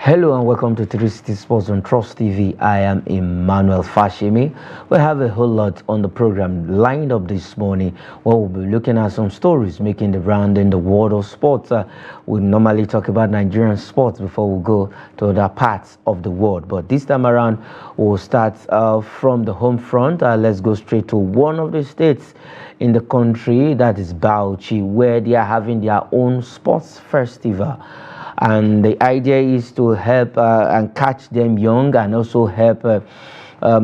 Hello and welcome to 360 Sports on Trust TV. I am Emmanuel Fashimi. We have a whole lot on the program lined up this morning where we'll be looking at some stories making the round in the world of sports. We normally talk about Nigerian sports before we go to other parts of the world. But this time around, we'll start from the home front. Let's go straight to one of the states in the country, that is Bauchi, where they are having their own sports festival. And the idea is to help and catch them young, and also help the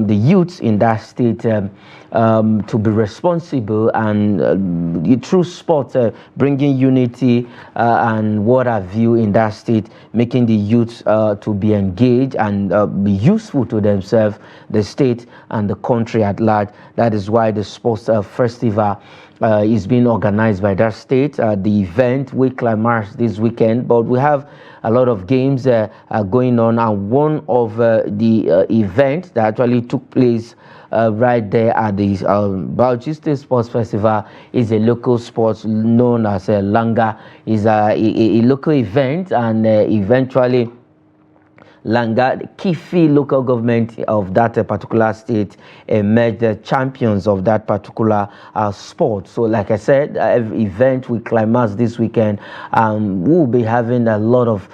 youths in that state to be responsible and through sport bringing unity and what have you in that state, making the youths to be engaged and be useful to themselves, the state and the country at large. That is why the sports festival is being organized by that state. The event will climax this weekend, but we have a lot of games going on, and one of the events that actually took place right there at the Bauchi State Sports Festival is a local sports known as Langa. Is a local event, and eventually Langa, the Kifi local government of that particular state, emerged the champions of that particular sport. So like I said, event will climax this weekend. We'll be having a lot of,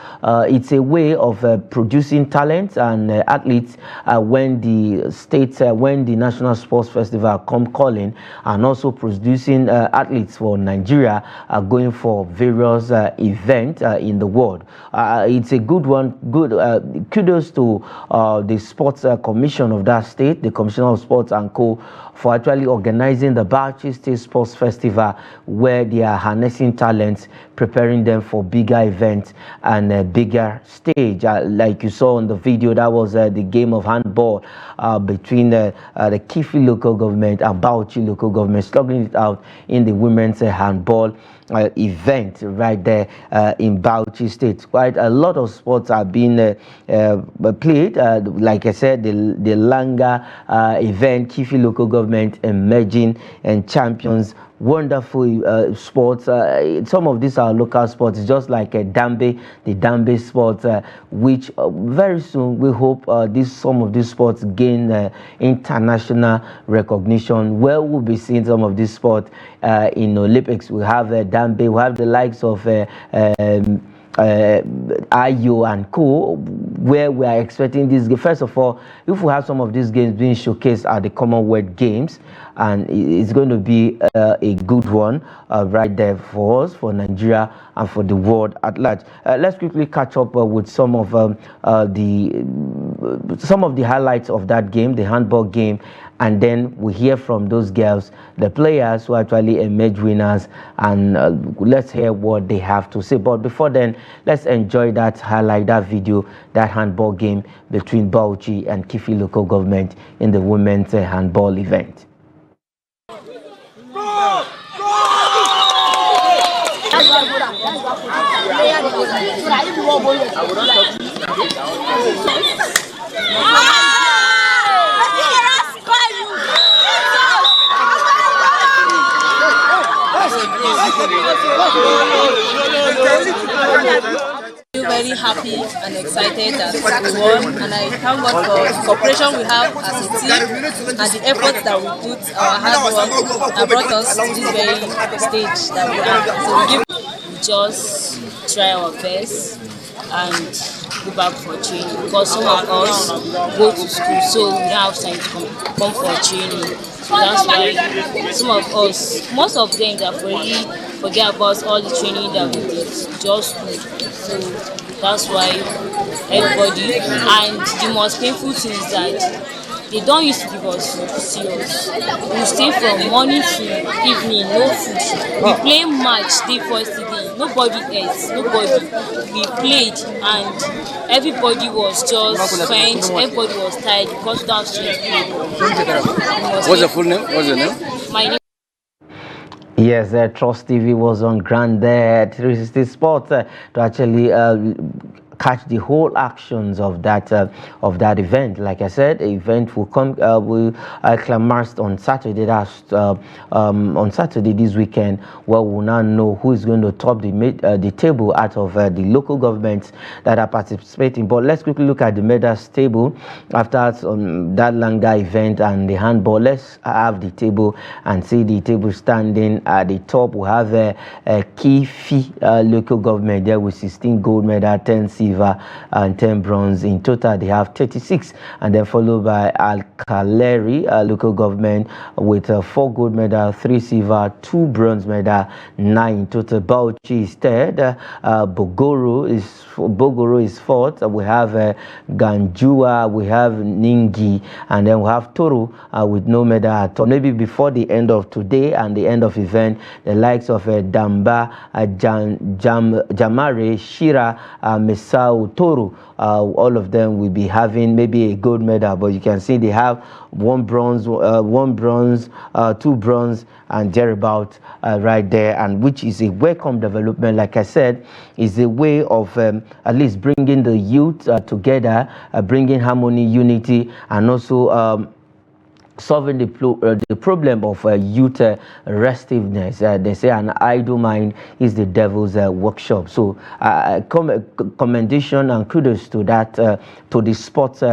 it's a way of producing talent and athletes when the state, when the National Sports Festival come calling, and also producing athletes for Nigeria going for various events in the world. It's a good one, kudos to the Sports Commission of that state, the Commissioner of Sports and Co, for actually organizing the Bauchi State Sports Festival, where they are harnessing talents, preparing them for bigger events and a bigger stage. Like you saw in the video, that was the game of handball between the Kifi local government and Bauchi local government, slugging it out in the women's handball event right there in Bauchi State. Quite a lot of sports are being played. Like I said, the Langa event, Kifi local government emerging and champions. Wonderful sports. Some of these are local sports, just like the Dambe sports, which very soon we hope some of these sports gain international recognition. Where we'll be seeing some of these sports in Olympics. We have Dambe, we have the likes of Ayo and Co, where we are expecting this game. First of all, if we have some of these games being showcased at the Commonwealth Games, and it's going to be a good one right there for us, for Nigeria, and for the world at large. Let's quickly catch up with some of the highlights of that game, the handball game, and then we hear from those girls, the players who actually emerge winners, and let's hear what they have to say. But before then, let's enjoy that highlight, that video, that handball game between Bauchi and Kifi local government in the women's handball event. Very happy and excited that we won, and I thank God for the cooperation we have as a team and the effort that we put, our hard work that brought us to this very stage that we are. So we just try our best and go back for training, because some of us go to school, so we don't have time to come for training. So that's why some of us, most of them, they have already forget about all the training that we did, just school. So that's why everybody, and the most painful thing is that they don't used to give us food serious. We stay from morning to evening, no food. We play match day first day, nobody else, nobody. We played and everybody was just faint, everybody was tired because that was just. What's the full name? What's the name? My name. Yes, Trust TV was on ground there at 360 Sports to actually catch the whole actions of that event. Like I said, the event will come will clamorous on Saturday. That's on Saturday this weekend, where we'll now know who is going to top the table out of the local governments that are participating. But let's quickly look at the medals table after that Langa event and the handball. Let's have the table and see the table standing at the top. We have a Kifi local government there with 16 gold medal, 10 silver and 10 bronze. In total they have 36, and then followed by Alkaleri local government with 4 gold medal, 3 silver, 2 bronze medal, 9 in total. Bauchi is third, Bogoro is fourth. We have Ganjua, we have Ningi, and then we have Toro with no medal at all. Maybe before the end of today and the end of event, the likes of Damba, Jamare, Shira, Mesau, Toro, all of them will be having maybe a gold medal, but you can see they have 1 bronze, 2 bronze, and thereabout right there, and which is a welcome development. Like I said, is a way of at least bringing the youth together, bringing harmony, unity, and also solving the problem of youth restiveness. They say an idle mind is the devil's workshop. So commendation and kudos to that to the sports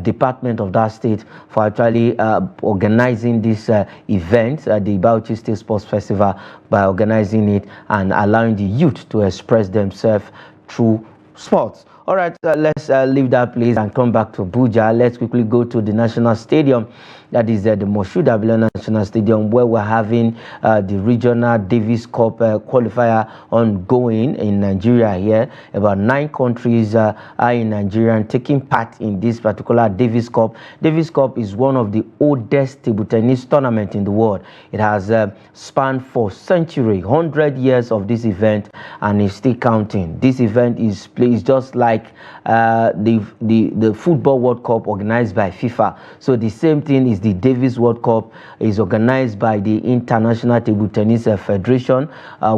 department of that state for actually organizing this event, the Bauchi State Sports Festival, by organizing it and allowing the youth to express themselves through sports. All right, let's leave that place and come back to Abuja. Let's quickly go to the National Stadium. That is the Moshood Abiola National Stadium, where we're having the Regional Davis Cup qualifier ongoing in Nigeria here. About 9 countries are in Nigeria and taking part in this particular Davis Cup. Davis Cup is one of the oldest table tennis tournaments in the world. It has spanned for centuries, 100 years of this event, and is still counting. This event is just like the Football World Cup organized by FIFA. So the same thing is the Davis World Cup is organized by the International Table Tennis Federation,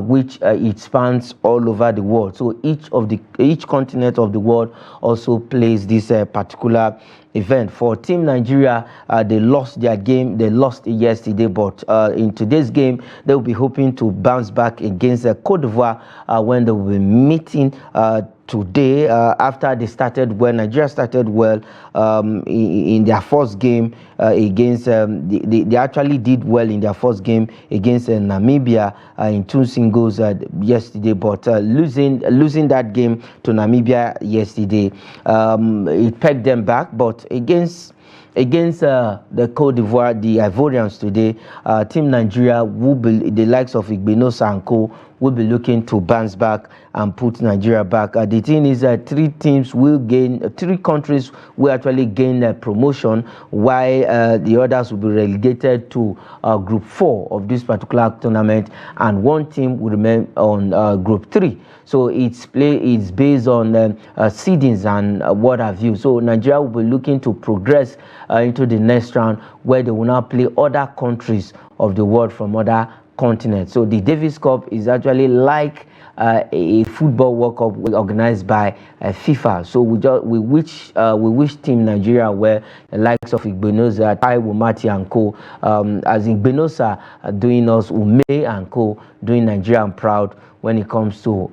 which it spans all over the world. So each continent of the world also plays this particular event. For Team Nigeria, they lost their game. They lost yesterday, but in today's game, they will be hoping to bounce back against Cote d'Ivoire when they will be meeting today after they started well. Nigeria started well in their first game against they actually did well in their first game against Namibia in 2 singles yesterday, but losing that game to Namibia yesterday, it pegged them back. But against the Cote d'Ivoire, the Ivorians today, Team Nigeria will be the likes of Igbenosa and co will be looking to bounce back and put Nigeria back. The thing is that 3 countries will actually gain promotion, while the others will be relegated to Group 4 of this particular tournament, and 1 team will remain on Group 3. So it's based on seedings and what have you. So Nigeria will be looking to progress into the next round, where they will now play other countries of the world from other continents. So the Davis Cup is actually like a football World Cup organized by FIFA. So we wish Team Nigeria well, the likes of Igbenosa, Taiwo Mati and co. As Igbenosa doing us, Ume and co. doing Nigeria proud when it comes to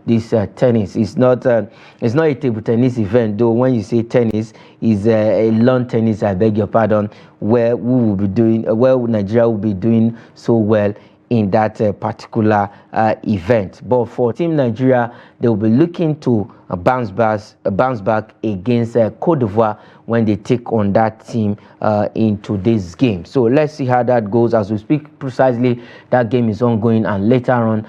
this tennis. It's not a table tennis event, though. When you say tennis, is a lawn tennis, I beg your pardon, where Nigeria will be doing so well in that particular event. But for Team Nigeria, they will be looking to bounce back against Cote d'Ivoire when they take on that team in today's game. So let's see how that goes. As we speak precisely, that game is ongoing, and later on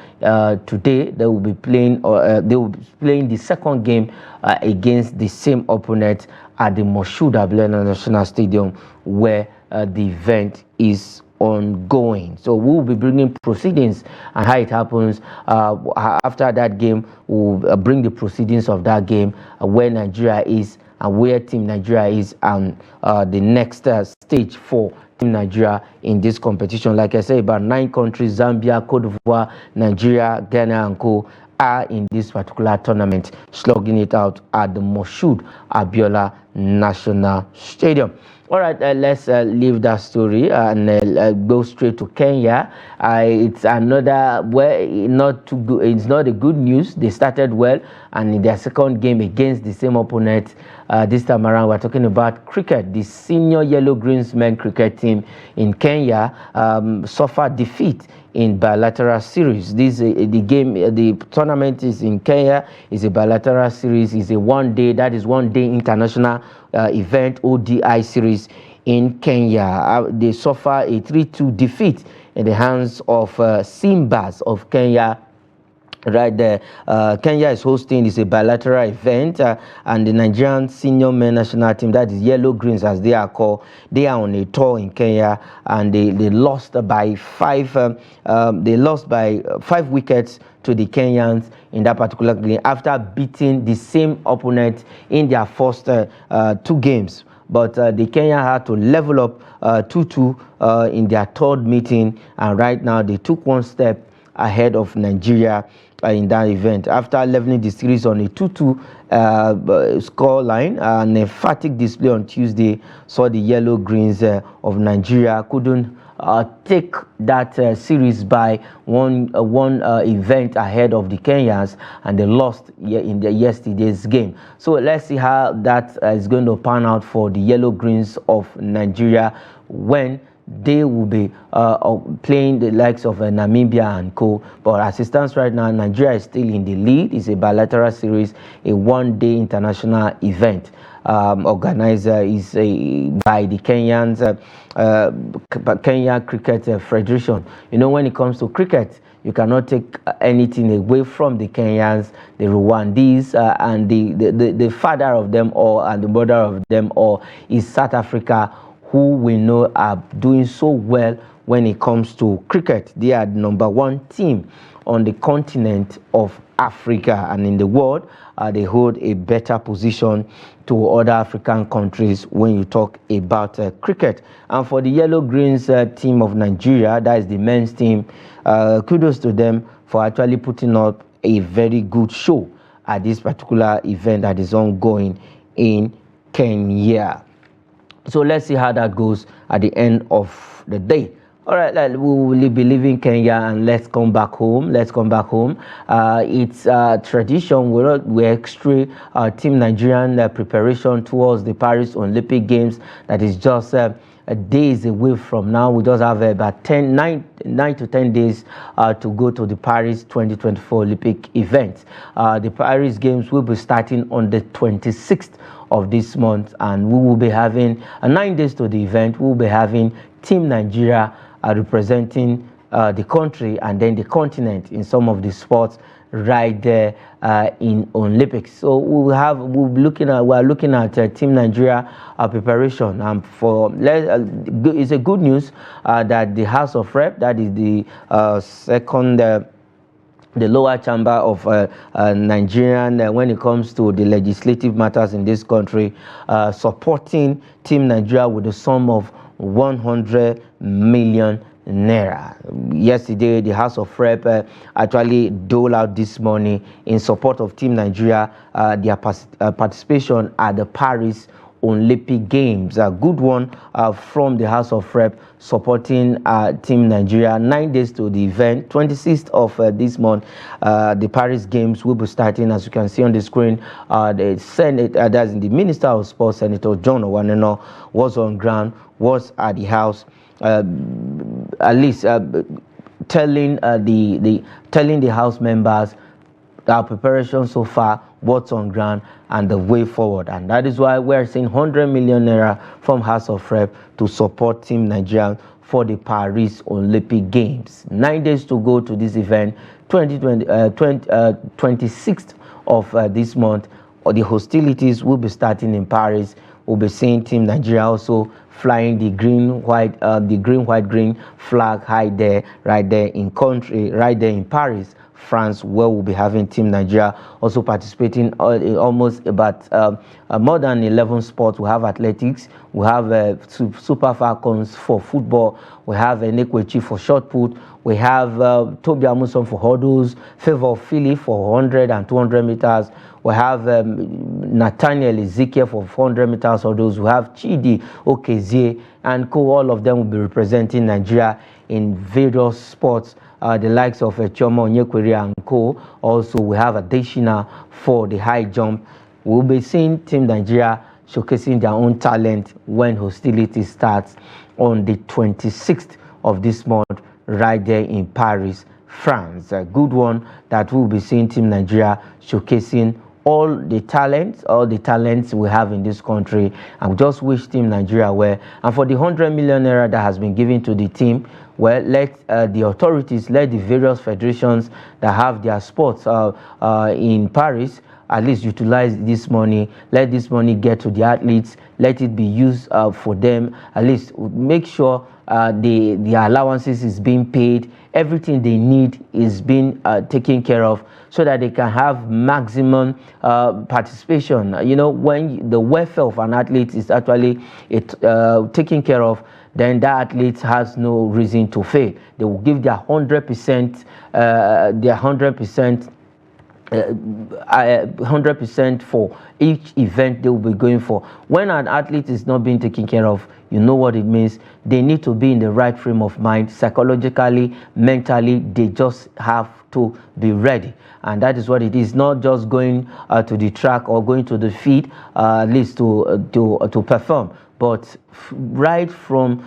today they will be playing the second game against the same opponent at the Moshood Abiola National Stadium, where the event is ongoing. So we'll be bringing proceedings and how it happens after that game. We'll bring the proceedings of that game, where Nigeria is and where Team Nigeria is, and the next stage for Team Nigeria in this competition. Like I said, about 9 countries: Zambia, Cote d'Ivoire, Nigeria, Ghana and co. are in this particular tournament, slugging it out at the Moshood Abiola National Stadium. All right, let's leave that story and go straight to Kenya. It's another not too good. It's not a good news. They started well, and in their second game against the same opponent, this time around, we're talking about cricket. The senior Yellow Greens men cricket team in Kenya suffered defeat in bilateral series. The tournament is in Kenya. Is a bilateral series. Is a one-day international event, ODI series in Kenya. They suffer a 3-2 defeat in the hands of Simbas of Kenya. Right there, Kenya is hosting a bilateral event, and the Nigerian senior men national team, that is Yellow Greens as they are called, they are on a tour in Kenya, and they lost by 5 wickets to the Kenyans in that particular game after beating the same opponent in their first 2 games. But the Kenya had to level up 2-2 in their third meeting, and right now they took one step ahead of Nigeria in that event after leveling the series on a 2-2 score line. An emphatic display on Tuesday saw the Yellow Greens of Nigeria couldn't take that series by one event ahead of the Kenyans, and they lost in yesterday's game. So let's see how that is going to pan out for the Yellow Greens of Nigeria when they will be playing the likes of Namibia and co. But as it stands right now, Nigeria is still in the lead. It's a bilateral series, a one-day international event. Organizer is by the Kenyans, Kenya Cricket Federation. You know, when it comes to cricket, you cannot take anything away from the Kenyans, the Rwandese, and the father of them all and the mother of them all is South Africa, who we know are doing so well when it comes to cricket. They are the #1 team on the continent of Africa, and in the world, they hold a better position to other African countries when you talk about cricket. And for the Yellow Greens team of Nigeria, that is the men's team, kudos to them for actually putting up a very good show at this particular event that is ongoing in Kenya. So let's see how that goes at the end of the day. All right, we will be leaving Kenya and let's come back home. It's tradition. We're extra Team Nigerian preparation towards the Paris Olympic Games that is just days away from now. We just have about 9 to 10 days to go to the Paris 2024 Olympic event. The Paris Games will be starting on the 26th of this month, and we will be having 9 days to the event. We will be having Team Nigeria representing the country and then the continent in some of the sports right there in Olympics. So we're looking at Team Nigeria preparation. It's a good news that the House of Rep, that is the the lower chamber of Nigerian when it comes to the legislative matters in this country, supporting Team Nigeria with a sum of 100 million naira. Yesterday, the House of Rep actually doled out this money in support of Team Nigeria, their participation at the Paris Olympic Games. A good one from the House of Rep supporting Team Nigeria. 9 days to the event. 26th of this month, the Paris Games will be starting. As you can see on the screen, the Senate, that's the Minister of Sports, Senator John Owaneno, was on ground, was at the House, at least telling the House members our preparation so far, what's on ground, and the way forward. And that is why we're seeing 100 million naira from House of Rep to support Team Nigeria for the Paris Olympic Games. 9 days to go to this event, 26th of this month. The hostilities will be starting in Paris. We'll be seeing Team Nigeria also flying the green, white, green flag right there in Paris France, where we'll be having Team Nigeria also participating in almost about more than 11 sports. We have athletics, we have Super Falcons for football, we have Nekwechi for shot put, we have Toby Amuson for hurdles, Favor Philly for 100 and 200 meters, we have Nathaniel Ezekiel for 400 meters hurdles, we have Chidi Okezie and co. All of them will be representing Nigeria in various sports. The likes of Choma Onyekwere and co. Also, we have Adeshina for the high jump. We'll be seeing Team Nigeria showcasing their own talent when hostilities starts on the 26th of this month, right there in Paris, France. A good one that we'll be seeing Team Nigeria showcasing all the talents we have in this country. And we just wish Team Nigeria well. And for the 100 million naira that has been given to the team, well, let the authorities, let the various federations that have their sports in Paris at least utilize this money. Let this money get to the athletes. Let it be used for them. At least make sure the allowances is being paid. Everything they need is being taken care of, so that they can have maximum participation. You know, when the welfare of an athlete is actually taken care of, then that athlete has no reason to fail. They will give their 100%, 100% for each event they will be going for. When an athlete is not being taken care of, you know what it means. They need to be in the right frame of mind, psychologically, mentally. They just have to be ready, and that is what it is. Not just going to the track or going to the field, at least to perform, but right from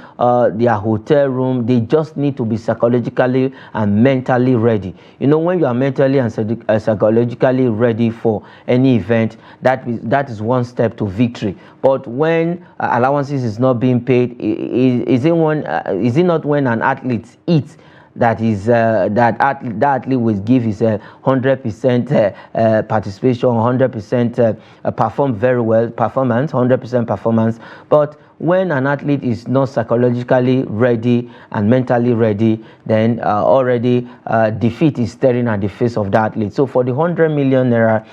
their hotel room, they just need to be psychologically and mentally ready. You know, when you are mentally and psychologically ready for any event, that is one step to victory. But when allowances is not being paid, is it not when an athlete eats that is that athlete will give his 100% participation, 100% perform very well, 100% performance. But when an athlete is not psychologically ready and mentally ready, then already defeat is staring at the face of that athlete. So for the 100 million naira,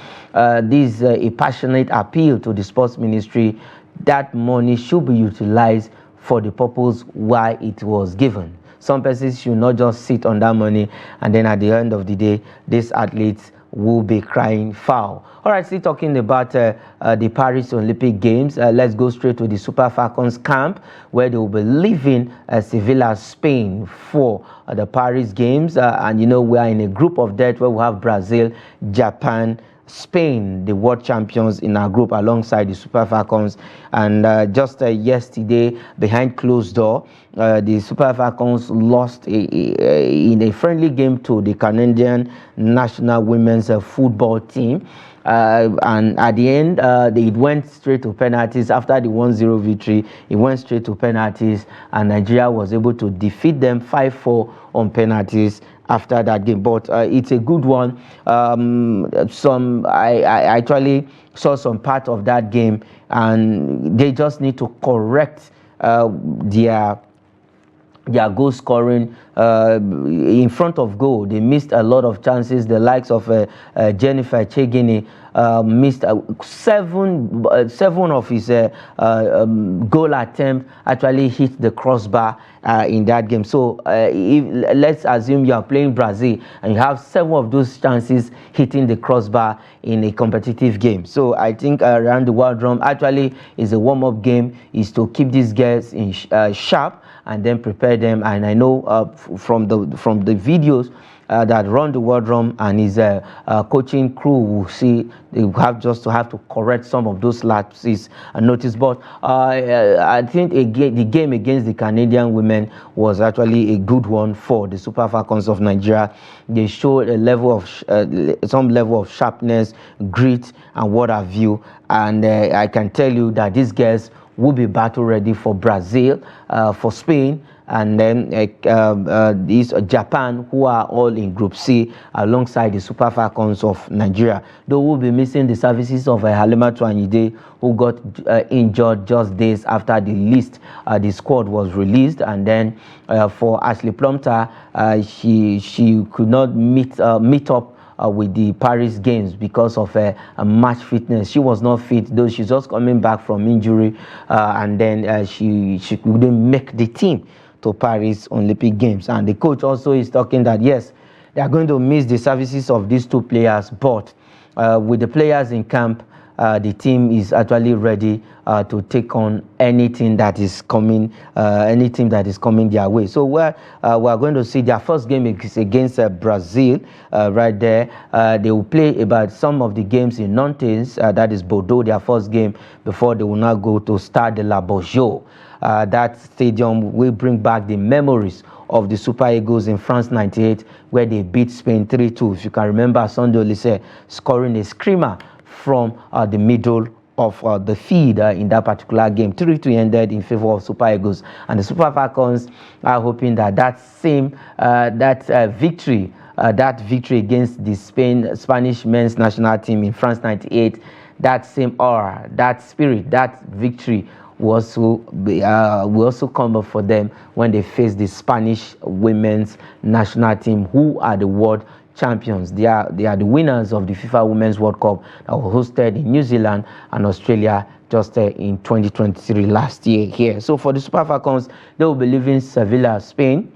this is a passionate appeal to the sports ministry that money should be utilized for the purpose why it was given. Some persons should not just sit on that money, and then at the end of the day, these athletes will be crying foul. All right, still talking about the Paris Olympic Games. Let's go straight to the Super Falcons camp, where they will be leaving Sevilla, Spain for the Paris Games. And you know, we are in a group of death where we have Brazil, Japan, Spain, the world champions, in our group alongside the Super Falcons. And just yesterday, behind closed door, the Super Falcons lost in a friendly game to the Canadian national women's football team. And at the end, it went straight to penalties. After the 1-0 victory, it went straight to penalties, and Nigeria was able to defeat them 5-4 on penalties after that game. But it's a good one. I actually saw some part of that game, and they just need to correct their goal scoring in front of goal. They missed a lot of chances. The likes of Jennifer Chegini missed seven of his goal attempts actually hit the crossbar in that game. So let's assume you are playing Brazil and you have 7 of those chances hitting the crossbar in a competitive game. So I think around the world drum actually is a warm-up game, is to keep these guys in sharp and then prepare them. And I know from the videos that run the world drum and his coaching crew will see they have to correct some of those lapses and notice. But I think the game against the Canadian women was actually a good one for the Super Falcons of Nigeria. They showed a level of some level of sharpness, grit, and what have you. And I can tell you that these girls will be battle ready for Brazil, for Spain, and then these Japan, who are all in Group C alongside the Super Falcons of Nigeria. Though we'll be missing the services of Halimatu Anyide, who got injured just days after the squad was released, and then for Ashley Plumter, she could not meet up with the Paris Games because of a match fitness. She was not fit, though she's just coming back from injury, and then she couldn't make the team to Paris Olympic Games. And the coach also is talking that yes, they are going to miss the services of these two players, but with the players in camp, the team is actually ready to take on anything that is coming their way. So we are going to see their first game is against Brazil right there. They will play about some of the games in Nantes, that is Bordeaux, their first game, before they will now go to Stade de la Beaujour. That stadium will bring back the memories of the Super Eagles in France 98, where they beat Spain 3-2. If you can remember, Sunday Olise scoring a screamer from the middle of the field in that particular game. 3-2 ended in favor of Super Eagles, and the Super Falcons are hoping that victory against the Spanish men's national team in France 98, that same aura, that spirit, that victory will also come up for them when they face the Spanish women's national team, who are the world champions. They are the winners of the FIFA Women's World Cup that was hosted in New Zealand and Australia just in 2023 last year here. So for the Super Falcons, they will be leaving Sevilla, Spain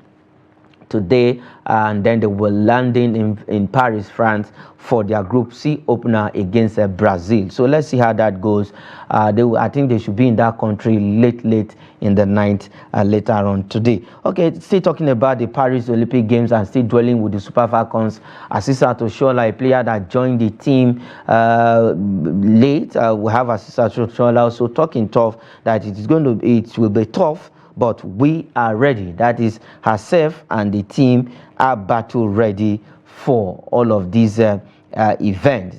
today, and then they will landing in Paris, France, for their Group C opener against Brazil. So let's see how that goes. I think they should be in that country late in the night later on today. Okay, still talking about the Paris Olympic Games and still dwelling with the Super Falcons. Asisat Oshoala, a player that joined the team late. We have Asisat Oshoala also talking tough that it will be tough, but we are ready. That is, herself and the team are battle ready for all of these events.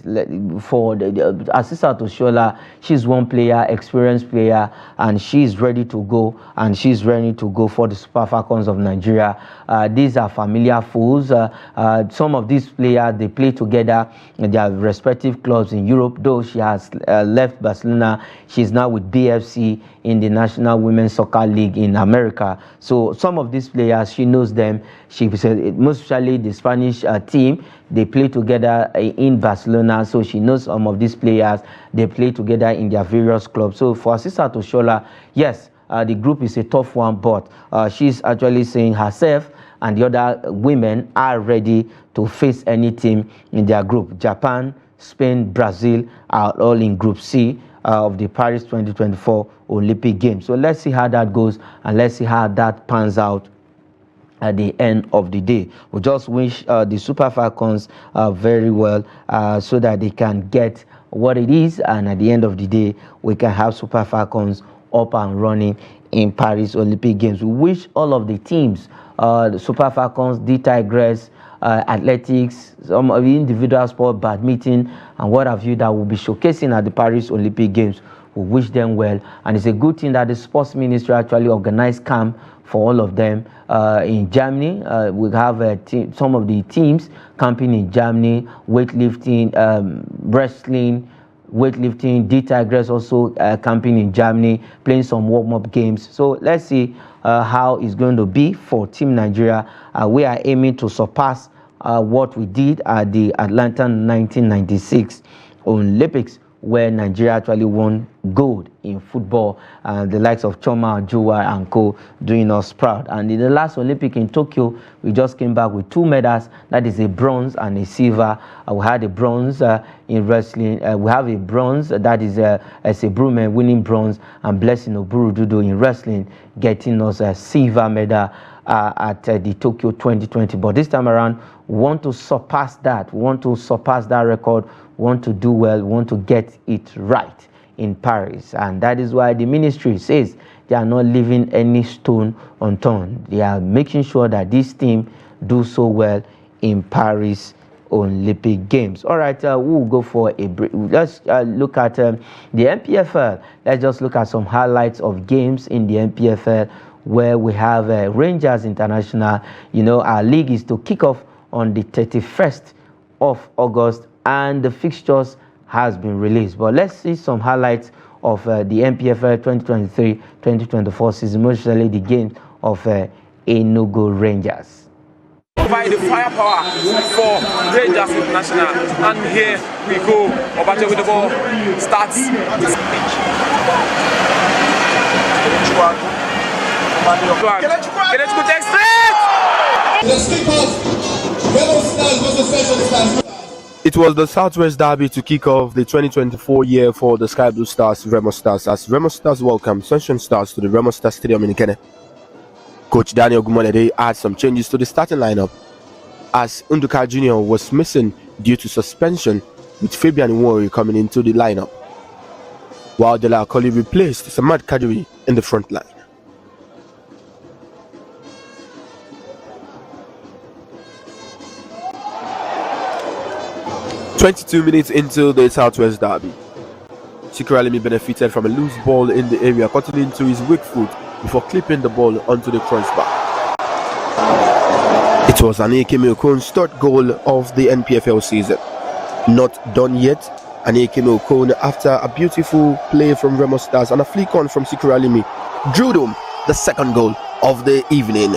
For the Asisat Oshoala, she's one player, experienced player, and she's ready to go, and she's ready to go for the Super Falcons of Nigeria. These are familiar foes. Some of these players, they play together in their respective clubs in Europe, though she has left Barcelona. She's now with BFC in the National Women's Soccer League in America. So some of these players, she knows them. She said, most especially the Spanish team, they play together in Barcelona, so she knows some of these players. They play together in their various clubs. So for Asisat Oshoala, yes, the group is a tough one, but she's actually saying herself and the other women are ready to face any team in their group. Japan, Spain, Brazil are all in Group C of the Paris 2024 Olympic Games. So let's see how that goes, and let's see how that pans out at the end of the day. We just wish the Super Falcons very well, so that they can get what it is, and at the end of the day, we can have Super Falcons up and running in Paris Olympic Games. We wish all of the teams, the Super Falcons, the Tigress, athletics, some of the individual sport, badminton, and what have you, that will be showcasing at the Paris Olympic Games. We wish them well, and it's a good thing that the sports ministry actually organized camp for all of them in Germany. We have some of the teams camping in Germany, weightlifting, wrestling, weightlifting. The Tigress also camping in Germany, playing some warm-up games. So let's see how it's going to be for Team Nigeria. We are aiming to surpass what we did at the Atlanta 1996 Olympics, where Nigeria actually won gold in football, the likes of Choma, Jua, and co doing us proud. And in the last Olympic in Tokyo, we just came back with 2 medals. That is a bronze and a silver. We had a bronze in wrestling. We have a bronze, that is Sebrume winning bronze, and Blessing Oburududo in wrestling getting us a silver medal at the Tokyo 2020. But this time around, we want to surpass that. We want to surpass that record. We want to do well. We want to get it right in Paris. And that is why the ministry says they are not leaving any stone unturned. They are making sure that this team do so well in Paris Olympic Games. All right, we'll go for a break. Let's look at the NPFL. Let's just look at some highlights of games in the NPFL. where we have Rangers International. You know, our league is to kick off on the 31st of August, and the fixtures has been released. But let's see some highlights of the NPFL 2023-2024 season, mostly the game of Enugu Rangers. By the firepower for Rangers International, and here we go. Obache with the ball starts. Kelechukwu takes straight. It was the Southwest Derby to kick off the 2024 year for the Sky Blue Stars, Remo Stars, as Remo Stars welcome Sunshine Stars to the Remo Stars Stadium in Ikene. Coach Daniel Gumolede had some changes to the starting lineup, as Unduka Jr. was missing due to suspension, with Fabian Nwori coming into the lineup, while Dela Akoli replaced Samad Kadiri in the front line. "22 minutes into the Southwest Derby, Sikralimi benefited from a loose ball in the area, cutting into his weak foot before clipping the ball onto the crossbar. It was Aneke Milkone's third goal of the NPFL season. Not done yet, Aneke Milkone, after a beautiful play from Remo Stars and a flick on from Sikralimi, drew home the second goal of the evening.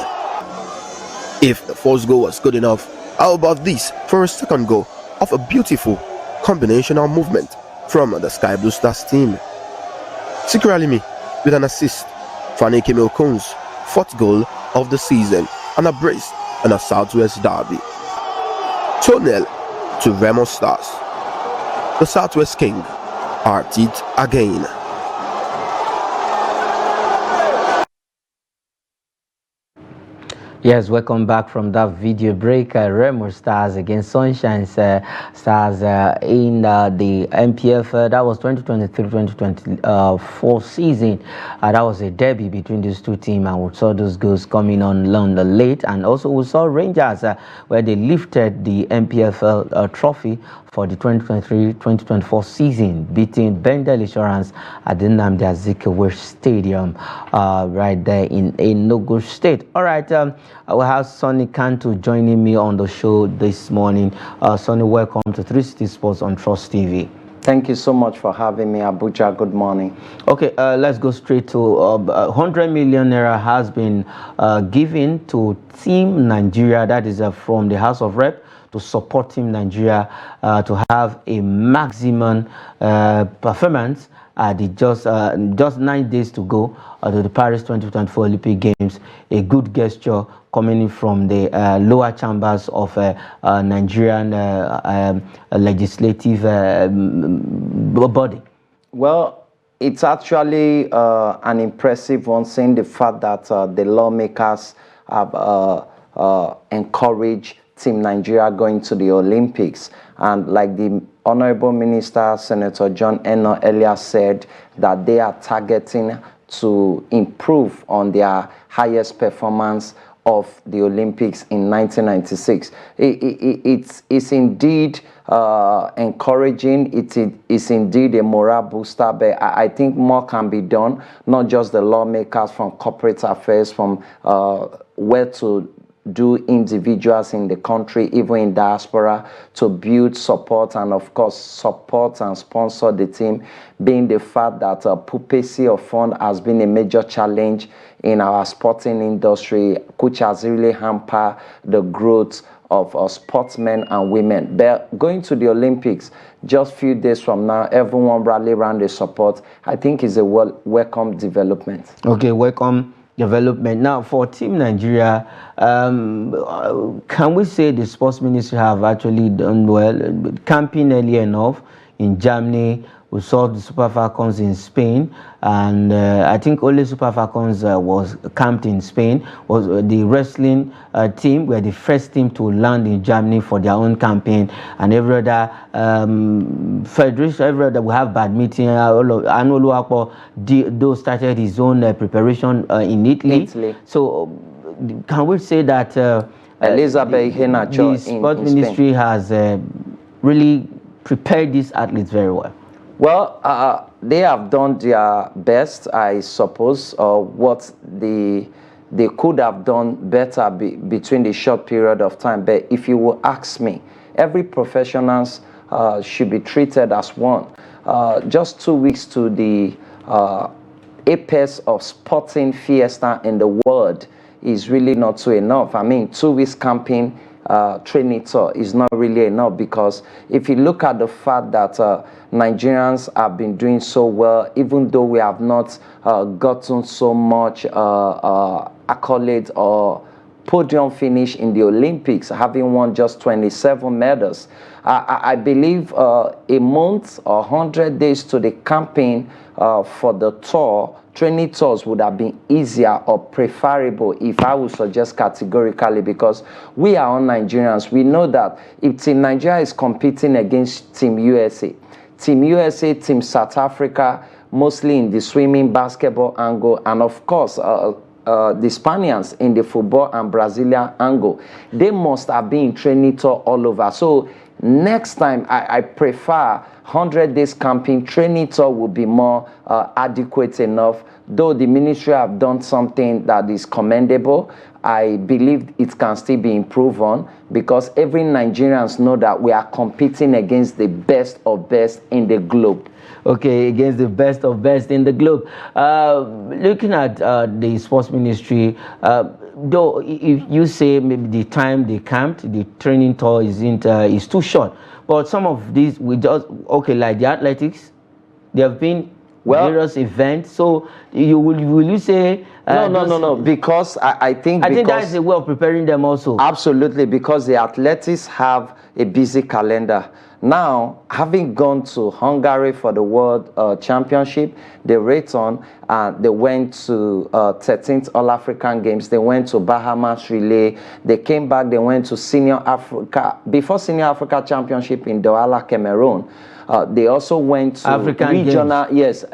If the first goal was good enough, how about this for a second goal of a beautiful combinational movement from the Sky Blue Stars team? Sikralimi with an assist for Aneke Milkone's fourth goal of the season and a brace in a Southwest Derby. 2-0 to Remo Stars. The Southwest King are at it again. Yes, welcome back from that video break. Remo Stars against Sunshine Stars in the NPF. That was 2023-2024 season. That was a derby between these two teams, and we saw those goals coming on the late. And also we saw Rangers where they lifted the NPFL trophy for the 2023-2024 season, beating Bendel Insurance at the Nnamdi Azikiwe Stadium right there in Enugu State. All right, we have Sonny Kanto joining me on the show this morning. Sonny, welcome to 360 Sports on Trust TV. Thank you so much for having me, Abuja. Good morning. Okay, let's go straight to 100 million naira has been given to Team Nigeria, that is from the House of Rep, to support Team Nigeria to have a maximum performance at the just 9 days to go to the Paris 2024 Olympic Games. A good gesture coming in from the lower chambers of Nigerian legislative body. Well, it's actually an impressive one, seeing the fact that the lawmakers have encouraged Team Nigeria going to the Olympics. And like the Honorable Minister, Senator John Eno earlier said, that they are targeting to improve on their highest performance of the Olympics in 1996. It's indeed encouraging. It is indeed a morale booster, but I think more can be done, not just the lawmakers, from corporate affairs, from well-to-do individuals in the country, even in diaspora, to build support and, of course, support and sponsor the team, being the fact that pupacy of fund has been a major challenge in our sporting industry, which has really hampered the growth of sportsmen and women. But going to the Olympics just a few days from now, everyone rally around the support, I think is a welcome development. Okay, welcome development. Now, for Team Nigeria, can we say the sports ministry have actually done well, camping early enough in Germany? We saw the Super Falcons in Spain, and I think only Super Falcons was camped in Spain. Was the wrestling team were the first team to land in Germany for their own campaign, and every other federation, every other, we have badminton. Anolu those started his own preparation in Italy. So can we say that Elizabeth the sport ministry has really prepared these athletes very well? Well, they have done their best, I suppose. What they could have done better between the short period of time. But if you will ask me, every professional should be treated as one. Just 2 weeks to the apex of sporting fiesta in the world is really not so enough. I mean, 2 weeks camping, training tour is not really enough, because if you look at the fact that Nigerians have been doing so well, even though we have not gotten so much accolade or podium finish in the Olympics, having won just 27 medals. I believe a month or 100 days to the campaign for the tour, training tours would have been easier or preferable, if I would suggest categorically, because we are all Nigerians. We know that if Team Nigeria is competing against Team USA, Team South Africa, mostly in the swimming, basketball angle, and of course, the Spaniards in the football and Brazilian angle, they must have been training tour all over. So next time, I prefer 100 days camping. Training tour will be more adequate enough. Though the ministry have done something that is commendable, I believe it can still be improved on, because every Nigerians know that we are competing against the best of best in the globe. Okay, against the best of best in the globe. Looking at the sports ministry, though, if you say maybe the time they camped, the training tour is too short, but some of these we just like the athletics, there have been various events. So will you say no, because I think that is a way of preparing them also. Absolutely, because the athletes have a busy calendar. Now, having gone to Hungary for the World Championship, they returned and they went to 13th All-African Games. They went to Bahamas Relay. They came back, they went to Senior Africa, before Senior Africa Championship in Douala, Cameroon. They also went to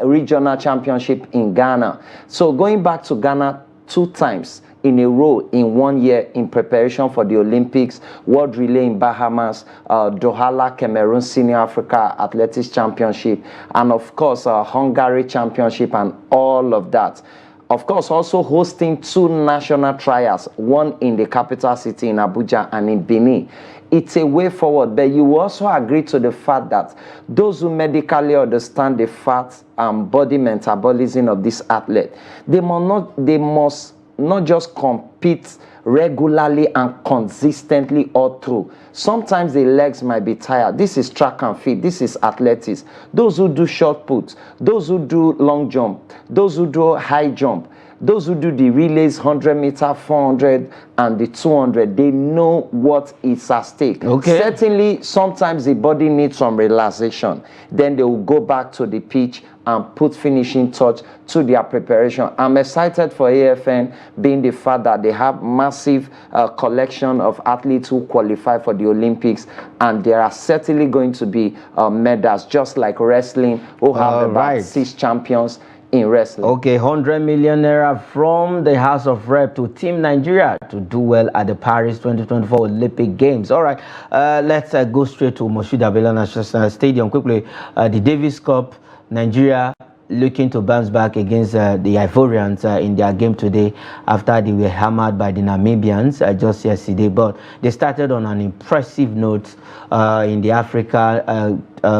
regional championship in Ghana. So going back to Ghana 2 times in a row in 1 year in preparation for the Olympics, World Relay in Bahamas, Douala, Cameroon Senior Africa Athletics Championship, and of course Hungary Championship and all of that. Of course, also hosting 2 national trials, one in the capital city in Abuja and in Benin. It's a way forward, but you also agree to the fact that those who medically understand the fat and body metabolism of this athlete, they must not just compete regularly and consistently all through. Sometimes the legs might be tired. This is track and field. This is athletics. Those who do short puts, those who do long jump, those who do high jump, those who do the relays, 100 meter, 400, and the 200, they know what is at stake. Okay. Certainly, sometimes the body needs some relaxation. Then they will go back to the pitch and put finishing touch to their preparation. I'm excited for AFN, being the fact that they have massive collection of athletes who qualify for the Olympics, and there are certainly going to be medals, just like wrestling, who have about 6 champions in wrestling. Okay, 100 million naira from the House of Rep to Team Nigeria to do well at the Paris 2024 Olympic Games. All right, let's go straight to Moshood Abiola National Stadium quickly. The Davis Cup, Nigeria looking to bounce back against the Ivorians in their game today after they were hammered by the Namibians just yesterday. But they started on an impressive note in the Africa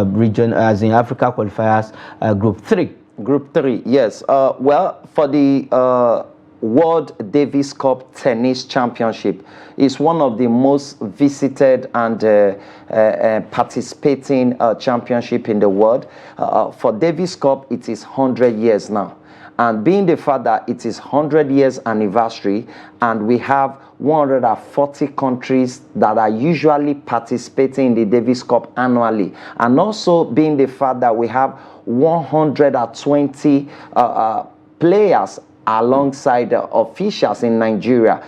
region, as in Africa qualifiers, Group 3. Group 3, yes. Well, for the World Davis Cup Tennis Championship, is one of the most visited and participating championship in the world. For Davis Cup, it is 100 years now. And being the fact that it is 100 years anniversary, and we have 140 countries that are usually participating in the Davis Cup annually, and also being the fact that we have 120 players alongside the officials in Nigeria.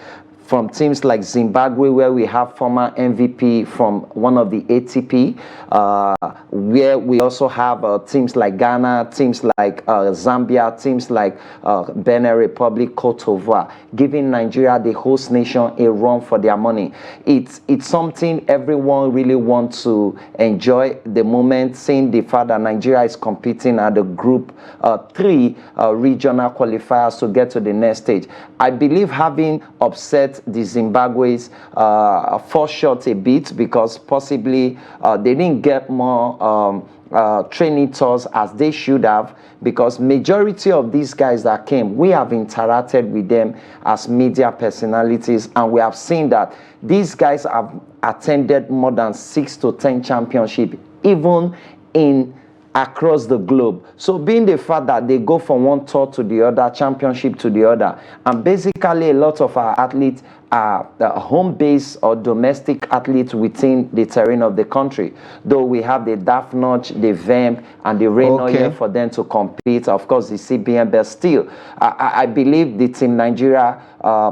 from teams like Zimbabwe, where we have former MVP from one of the ATP, where we also have teams like Ghana, teams like Zambia, teams like Benin Republic, Cote d'Ivoire, giving Nigeria, the host nation, a run for their money. It's something everyone really wants to enjoy the moment, seeing the fact that Nigeria is competing at the Group 3 regional qualifiers to get to the next stage. I believe having upset the Zimbabwe's fall short a bit, because possibly they didn't get more training tours as they should have, because majority of these guys that came, we have interacted with them as media personalities, and we have seen that these guys have attended more than 6 to 10 championships, even in across the globe. So being the fact that they go from one tour to the other, championship to the other, and basically a lot of our athletes are home-based or domestic athletes within the terrain of the country. Though we have the DAF Notch, the VEM, and the Rain here for them to compete, of course the CBN, but still, I believe the Team Nigeria,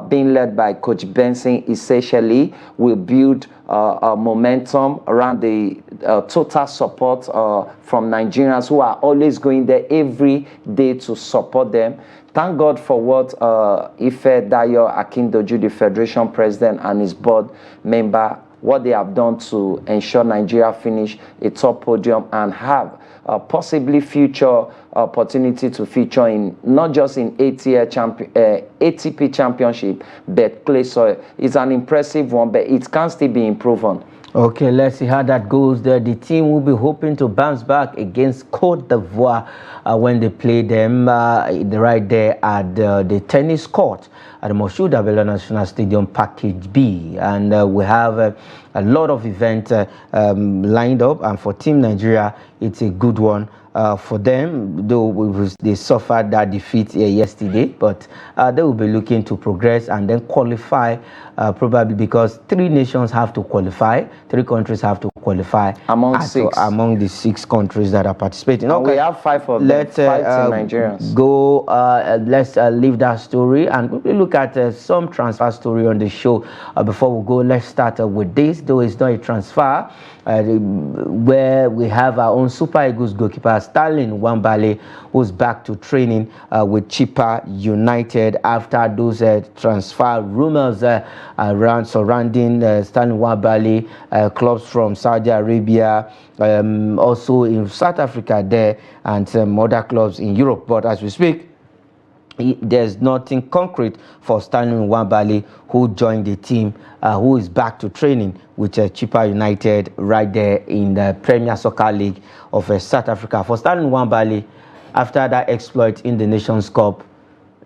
being led by Coach Benson, essentially will build momentum around the total support from Nigerians who are always going there every day to support them. Thank God for what Ife Dayo Akindoju, the Federation President, and his board member, what they have done to ensure Nigeria finish a top podium and have possibly future opportunity to feature in not just in ATP Championship, but clay soil. It's an impressive one, but it can still be improved on. Okay, let's see how that goes there. The team will be hoping to bounce back against Cote d'Ivoire when they play them right there at the tennis court at the Moshood Abiola National Stadium, Package B. And we have a lot of events lined up, and for Team Nigeria, it's a good one. For them, though they suffered that defeat yesterday, but they will be looking to progress and then qualify, probably because 3 nations have to qualify, 3 countries have to qualify among the 6 countries that are participating. Okay, we have 5 of them. Let's 5 Nigerians. Go. Let's leave that story and quickly look at some transfer story on the show. Before we go, let's start with this. Though it's not a transfer, where we have our own Super Eagles goalkeeper Sterling Nwabali, who's back to training with Chippa United after those transfer rumors around surrounding Sterling Nwabali, clubs from Saudi Arabia, also in South Africa there, and some other clubs in Europe. But as we speak, there's nothing concrete for Sterling Nwabali, who joined the team, who is back to training with Chippa United right there in the Premier Soccer League of South Africa. For Sterling Nwabali, after that exploit in the Nations Cup,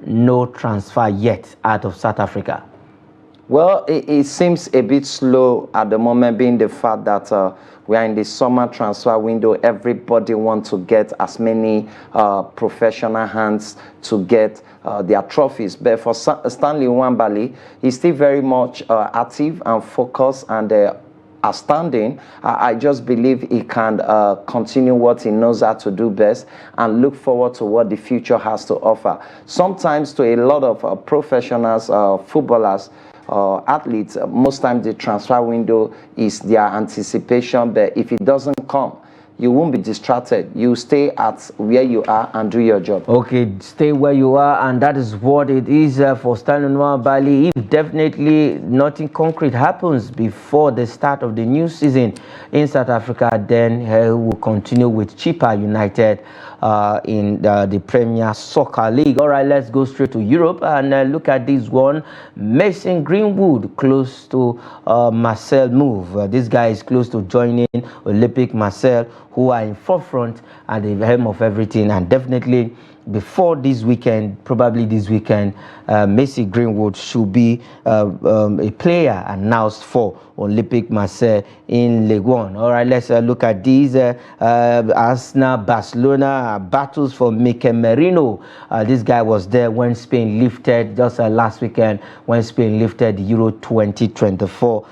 no transfer yet out of South Africa. Well, it seems a bit slow at the moment, being the fact that we are in the summer transfer window. Everybody wants to get as many professional hands to get their trophies. But for Sterling Nwabali, he's still very much active and focused and outstanding. I just believe he can continue what he knows how to do best and look forward to what the future has to offer. Sometimes to a lot of professionals, footballers, athletes, most times the transfer window is their anticipation, but if it doesn't come, you won't be distracted. You stay at where you are and do your job. Okay, stay where you are, and that is what it is for Sterling Nwabali. If definitely nothing concrete happens before the start of the new season in South Africa, then he will continue with Chippa United in the Premier Soccer League. All right, let's go straight to Europe and look at this one. Mason Greenwood close to Marseille move. This guy is close to joining Olympique Marseille, who are in forefront at the helm of everything, and definitely before this weekend, probably this weekend, Mason Greenwood should be a player announced for Olympique Marseille in Ligue 1. All right, let's look at these Arsenal, Barcelona battles for Mikel Merino. This guy was there when Spain lifted, just last weekend, when Spain lifted the Euro 2024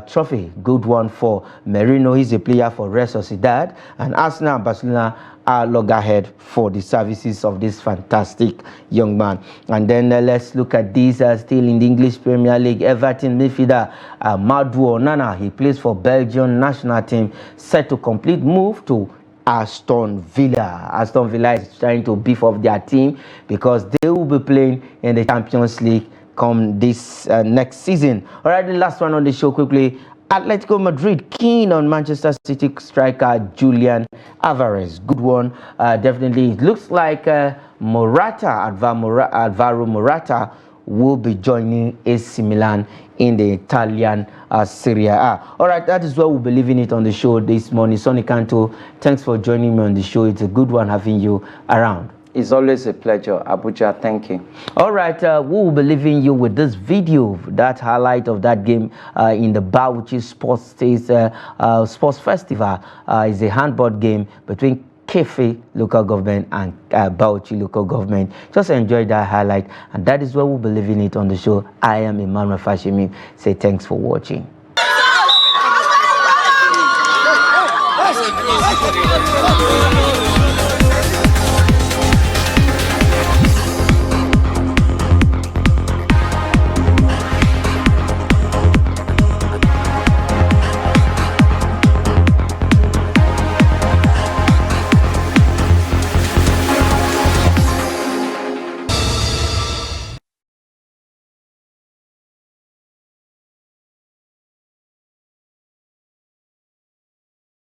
trophy. Good one for Merino. He's a player for Real Sociedad, and Arsenal and Barcelona are loggerhead for the services of of this fantastic young man. And then let's look at these still in the English Premier League. Everton midfielder Madu Onana, he plays for Belgium national team, set to complete move to Aston Villa. Aston Villa is trying to beef up their team because they will be playing in the Champions League come this next season. All right, the last one on the show quickly. Atletico Madrid keen on Manchester City striker Julian Alvarez. Good one. Definitely, it looks like Alvaro Morata will be joining AC Milan in the Italian Serie A. All right, that is what we'll be leaving it on the show this morning. Sonny Canto, thanks for joining me on the show. It's a good one having you around. It's always a pleasure. Abuja, thank you. All right, we will be leaving you with this video, that highlight of that game in the Bauchi Sports Festival. It's a handball game between Kefe local government and Bauchi local government. Just enjoy that highlight, and that is where we'll be leaving it on the show. I am Emmanuel Fashimi. Say thanks for watching.